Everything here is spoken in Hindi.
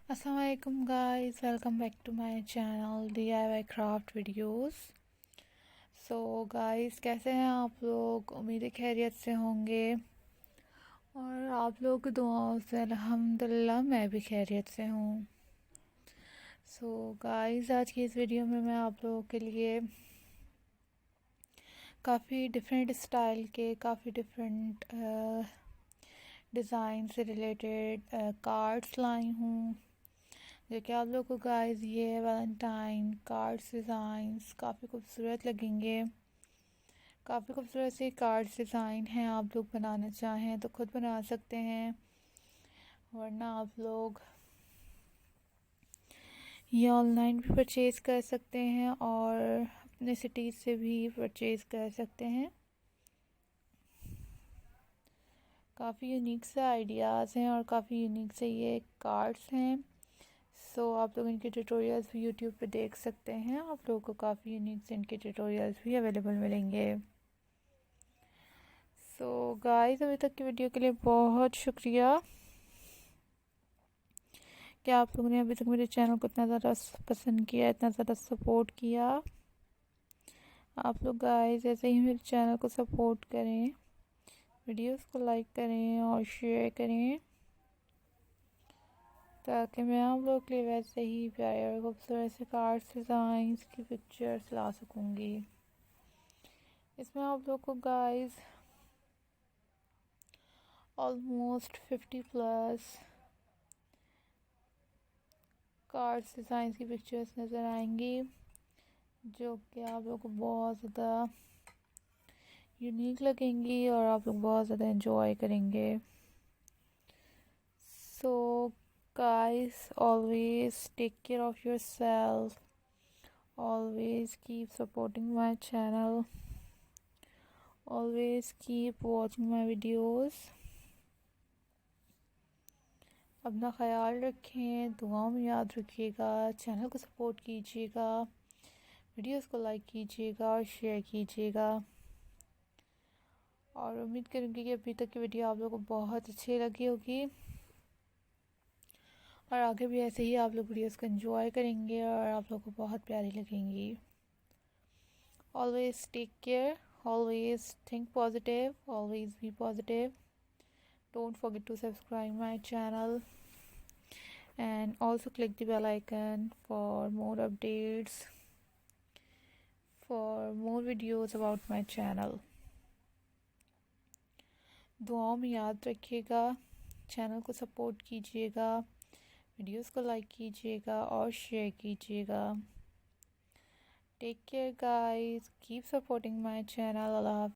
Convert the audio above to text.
Assalamualaikum guys, welcome back to my channel DIY craft videos। guys, कैसे हैं आप लोग? उम्मीद है खैरियत से होंगे और आप लोगों की दुआओं से अल्हम्दुलिल्लाह मैं भी खैरियत से हूँ। गाइस, आज की इस वीडियो में मैं आप लोगों के लिए काफ़ी डिफरेंट स्टाइल के काफ़ी डिफरेंट डिज़ाइन से रिलेटेड कार्ड्स लाई हूँ, जो कि आप लोग को गाइस ये वैलेंटाइन कार्ड्स डिज़ाइंस काफ़ी खूबसूरत लगेंगे। काफ़ी खूबसूरत से कार्ड्स डिज़ाइन हैं, आप लोग बनाना चाहें तो खुद बना सकते हैं, वरना आप लोग ये ऑनलाइन भी परचेज़ कर सकते हैं और अपने सिटी से भी परचेज़ कर सकते हैं। काफ़ी यूनिक से आइडियाज़ हैं और काफ़ी यूनिक से ये कार्ड्स हैं। आप लोग इनके ट्यूटोरियल्स भी यूट्यूब पे देख सकते हैं। आप लोगों को काफ़ी यूनिक से इनके ट्यूटोरियल्स भी अवेलेबल मिलेंगे। गाइस, अभी तक की वीडियो के लिए बहुत शुक्रिया कि आप लोगों ने अभी तक मेरे चैनल को इतना ज़्यादा पसंद किया, इतना ज़्यादा सपोर्ट किया। आप लोग गाइस ऐसे ही मेरे चैनल को सपोर्ट करें, वीडियोस को लाइक करें और शेयर करें, ताकि मैं आप लोगों के लिए वैसे ही प्यारे और खूबसूरत से कार्ड्स डिज़ाइंस की पिक्चर्स ला सकूँगी। इसमें आप लोग को guys almost 50 plus cards designs की पिक्चर्स नज़र आएंगी, जो कि आप लोग को बहुत ज़्यादा यूनिक लगेंगी और आप लोग बहुत ज़्यादा एंजॉय करेंगे। Guys, always take care of yourself, always keep supporting my channel, always keep watching my videos। अपना ख्याल रखें, दुआओं में याद रखिएगा, चैनल को सपोर्ट कीजिएगा, वीडियोस को लाइक कीजिएगा और शेयर कीजिएगा। और उम्मीद करूँगी कि अभी तक की वीडियो आप लोगों को बहुत अच्छी लगी होगी और आगे भी ऐसे ही आप लोग वीडियोस को एंजॉय करेंगे और आप लोगों को बहुत प्यारी लगेंगी। Always take care, always think positive, always be positive. Don't forget to subscribe my channel and also click the bell icon for more updates, for more videos about my channel। दुआओं में याद रखिएगा, चैनल को सपोर्ट कीजिएगा, वीडियोस को लाइक कीजिएगा और शेयर कीजिएगा। Take care guys, keep supporting my channel। Allah